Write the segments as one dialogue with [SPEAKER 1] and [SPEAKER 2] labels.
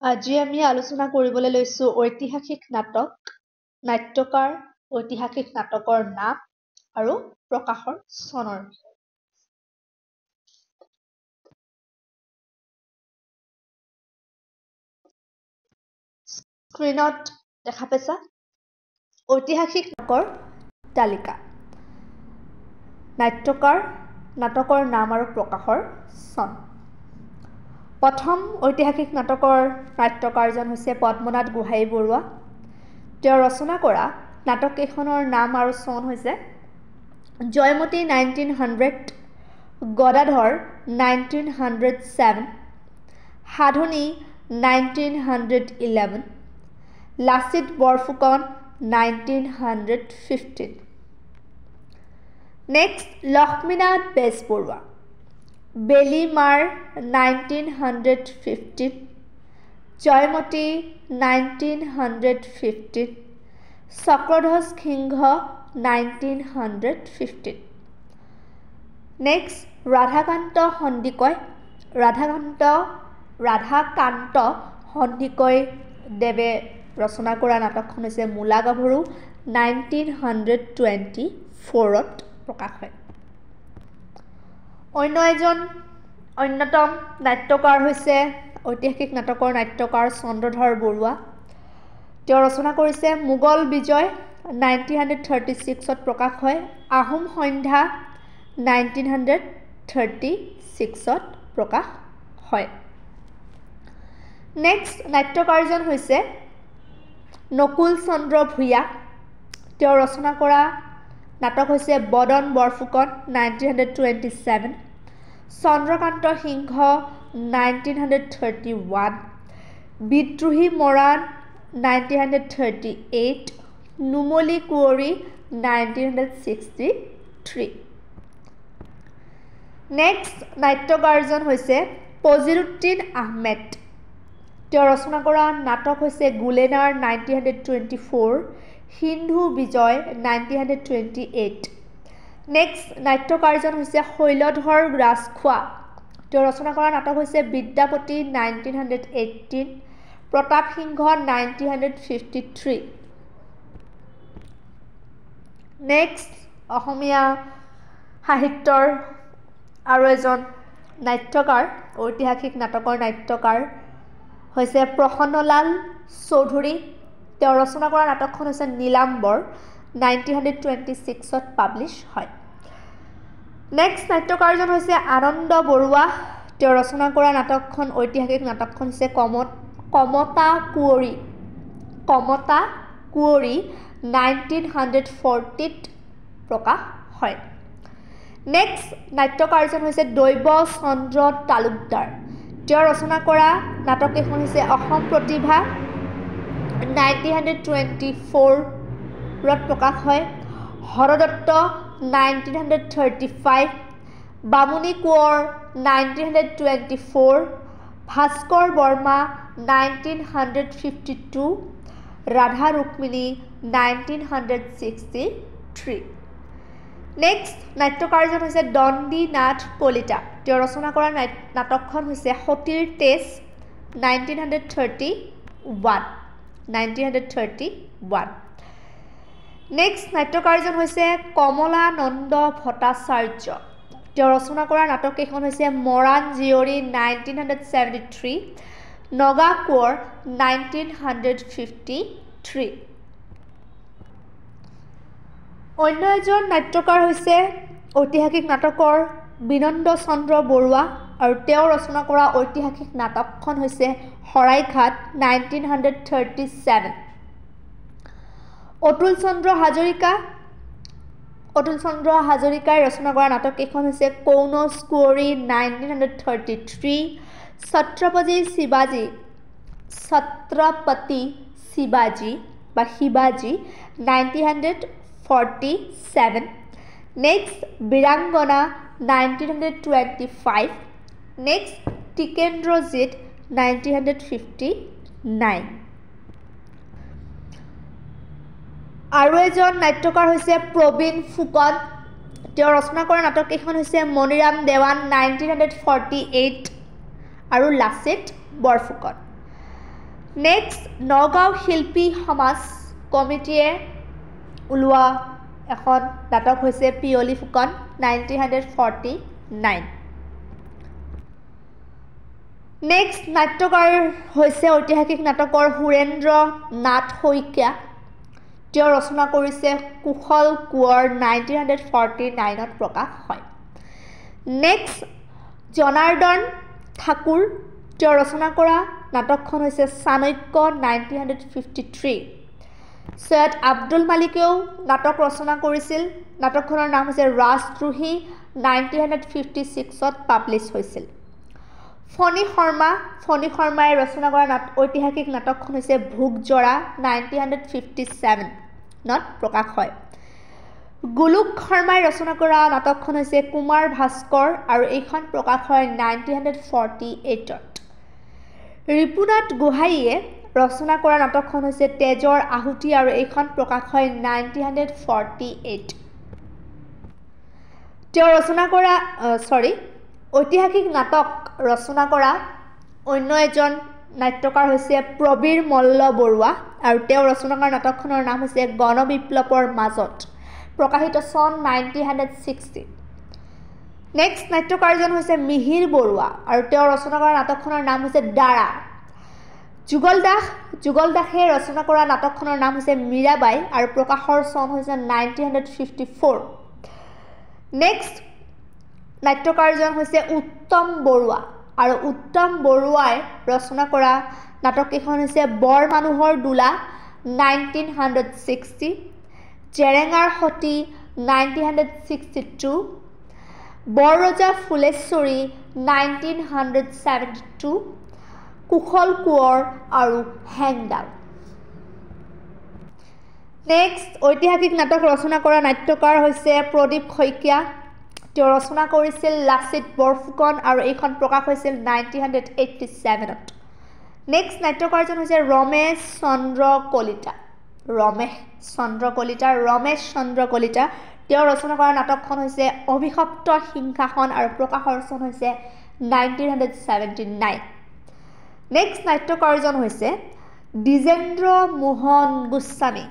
[SPEAKER 1] আজি আমি আলোচনা কৰিবলৈ লৈছো ঐতিহাসিক নাটক, নাট্যকাৰ, ঐতিহাসিক নাটকৰ নাম আৰু প্ৰকাশৰ চনৰ বিষয়ে। স্ক্ৰীনত দেখা পাইছা ঐতিহাসিক নাটকৰ তালিকা, নাট্যকাৰ, নাটকৰ নাম আৰু প্ৰকাশৰ চন। প্ৰথম ঐতিহাসিক নাটকৰ নাট্যকাৰজন হৈছে পদ্মনাথ গোহাঁই বৰুৱা। তেওঁ ৰচনা কৰা নাটককেইখনৰ নাম আৰু চন হৈছে জয়মতী 1900, গদাধৰ 1907, সাধনী 1911, লাচিত বৰফুকন 1915। নেক্সট লক্ষ্মীনাথ বেজবৰুৱা, বেলিমাৰ 1915, জয়মতী 1915, চক্ৰধ্বজ সিংহ 1915। নেক্সট ৰাধাকান্ত সন্দিকৈ, ৰাধাকান্ত সন্দিকৈ দেৱে ৰচনা কৰা নাটকখন হৈছে মূলা গাভৰু, 1924ত প্ৰকাশ হয়। অন্য এজন অন্যতম নাট্যকাৰ হৈছে ঐতিহাসিক নাটকৰ নাট্যকাৰ চন্দ্ৰধৰ বৰুৱা। তেওঁ ৰচনা কৰিছে মোগল বিজয়, 1936ত প্ৰকাশ হয়। আহোম সন্ধ্যা 1936ত প্ৰকাশ হয়। নেক্সট নাট্যকাৰজন হৈছে নকুল চন্দ্ৰ ভূঞা। তেওঁ ৰচনা কৰা নাটক হৈছে বদন বৰফুকন, 1927, চন্দ্ৰকান্ত সিংহ 1931, বিদ্ৰোহী মৰাণ 1938, নুমলী কুঁৱৰী 1963। নেক্সট নাট্যকাৰজন হৈছে পজিৰুদ্দিন আহমেদ। তেওঁ ৰচনা কৰা নাটক হৈছে গুলেনাৰ, 1924, সিন্ধু বিজয় 1928। নেক্সট নাট্যকাৰজন হৈছে শৈলধৰ ৰাজখোৱা। তেওঁ ৰচনা কৰা নাটক হৈছে বিদ্যাপতি, 1918, প্ৰতাপ সিংহ 1953। নেক্সট অসমীয়া সাহিত্যৰ আৰু এজন নাট্যকাৰ, ঐতিহাসিক নাটকৰ নাট্যকাৰ হৈছে প্ৰসন্নলাল চৌধুৰী। তেওঁ ৰচনা কৰা নাটকখন হৈছে নীলাম্বৰ, 1926ত পাব্লিছ হয়। নেক্সট নাট্যকাৰজন হৈছে আনন্দ বৰুৱা। তেওঁ ৰচনা কৰা নাটকখন, ঐতিহাসিক নাটকখন হৈছে কমতা কুঁৱৰী, 1940ত প্ৰকাশ হয়। নেক্সট নাট্যকাৰজন হৈছে দৈৱ চন্দ্ৰ তালুকদাৰ। তেওঁ ৰচনা কৰা নাটককেইখন হৈছে অসম প্ৰতিভা, 1924ত প্ৰকাশ হয়। হৰদত্ত 1935, বামুণী কোঁৱৰ 1924, ভাস্কৰ বৰ্মা 1952, ৰাধা ৰুক্মিণী 1963। নেক্সট নাট্যকাৰজন হৈছে দণ্ডী নাথ কলিতা। তেওঁ ৰচনা কৰা নাটকখন হৈছে সতীৰ তেজ, 1931। নেক্সট নাট্যকাৰজন হৈছে কমলানন্দ ভট্টাচাৰ্য। তেওঁ ৰচনা কৰা নাটককেইখন হৈছে মৰাণ জীয়ৰী, 1973, নগা কোঁৱৰ 1953। অন্য এজন নাট্যকাৰ হৈছে ঐতিহাসিক নাটকৰ বিনন্দ চন্দ্ৰ বৰুৱা, আৰু তেওঁ ৰচনা কৰা ঐতিহাসিক নাটকখন হৈছে শৰাইঘাট, 1937। অতুল চন্দ্ৰ হাজৰিকাই ৰচনা কৰা নাটককেইখন হৈছে কৌনজ কুঁৱৰী, 1933, ছত্ৰপতি শিৱাজী 1947। নেক্সট বীৰাংগনা 1925। নেক্সট টিকেন্দ্ৰজিৎ 1959। আৰু এজন নাট্যকাৰ হৈছে প্ৰবীণ ফুকন। তেওঁ ৰচনা কৰা নাটককেইখন হৈছে মণিৰাম দেৱান, 1948, আৰু লাচিত বৰফুকন। নেক্সট নগাঁও শিল্পী সমাজ কমিটিয়ে ওলোৱা এখন নাটক হৈছে পিয়লি ফুকন 1949 নেক্সট নাট্যকাৰ হৈছে ঐতিহাসিক নাটকৰ সুৰেন্দ্ৰ নাথ শইকীয়া তেওঁ ৰচনা কৰিছে কুশল কোঁৱৰ 1949ত প্ৰকাশ হয় নেক্সট জনাৰ্দন ঠাকুৰ তেওঁ ৰচনা কৰা নাটকখন হৈছে চাণক্য 1953 সৈয়দ আব্দুল মালিকেও নাটক ৰচনা কৰিছিল নাটকখনৰ নাম হৈছে ৰাজদ্ৰোহী 1956ত পাব্লিছ হৈছিল ফণী শৰ্মাই ৰচনা কৰা ঐতিহাসিক নাটকখন হৈছে ভোগজৰা 1957ত প্ৰকাশ হয় গোলোক শৰ্মাই ৰচনা কৰা নাটকখন হৈছে কুমাৰ ভাস্কৰ আৰু এইখন প্ৰকাশ হয় 1948ত ৰিপুনাথ গোহাঁইয়ে ৰচনা কৰা নাটকখন হৈছে তেজৰ আহুতি আৰু এইখন প্ৰকাশ হয় 1948 তেওঁ ৰচনা কৰা ঐতিহাসিক নাটক ৰচনা কৰা অন্য এজন নাট্যকাৰ হৈছে প্ৰবীৰ মল্ল বৰুৱা আৰু তেওঁ ৰচনা কৰা নাটকখনৰ নাম হৈছে গণবিপ্লৱৰ মাজত প্ৰকাশিত চন 1960 নেক্সট নাট্যকাৰজন হৈছে মিহিৰ বৰুৱা আৰু তেওঁ ৰচনা কৰা নাটকখনৰ নাম হৈছে দাৰা যুগল দাসে ৰচনা কৰা নাটকখনৰ নাম হৈছে মীৰাবাই আৰু প্ৰকাশৰ চন হৈছে 1954 নেক্সট নাট্যকাৰজন হৈছে উত্তম বৰুৱা আৰু উত্তম বৰুৱাই ৰচনা কৰা নাটক এখন হৈছে বৰ মানুহৰ দোলা 1960 জেৰেঙাৰ সতী 1962 বৰৰজা ফুলেশ্বৰী 1972 কুশল কোঁৱৰ আৰু হেংডাল নেক্সট ঐতিহাসিক নাটক ৰচনা কৰা নাট্যকাৰ হৈছে প্ৰদীপ শইকীয়া তেওঁ ৰচনা কৰিছিল লাচিত বৰফুকন আৰু এইখন প্ৰকাশ হৈছিল 1987ত নেক্সট নাট্যকাৰজন হৈছে ৰমেশ চন্দ্ৰ কলিতা তেওঁ ৰচনা কৰা নাটকখন হৈছে অভিশপ্ত সিংহাসন আৰু প্ৰকাশৰ চন হৈছে 1979 নেক্সট নাট্যকাৰজন হৈছে দ্বিজেন্দ্ৰ মোহন গোস্বামী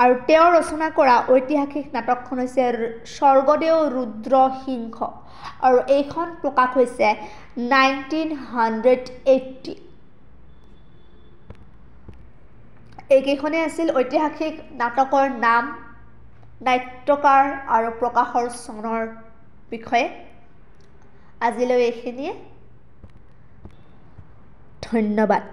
[SPEAKER 1] আৰু তেওঁ ৰচনা কৰা ঐতিহাসিক নাটকখন হৈছে স্বৰ্গদেউ ৰুদ্ৰ সিংহ আৰু এইখন প্ৰকাশ হৈছে 1980 এইকেইখনে আছিল ঐতিহাসিক নাটকৰ নাম নাট্যকাৰ আৰু প্ৰকাশৰ চনৰ বিষয়ে আজিলৈ এইখিনিয়ে ধন্যবাদ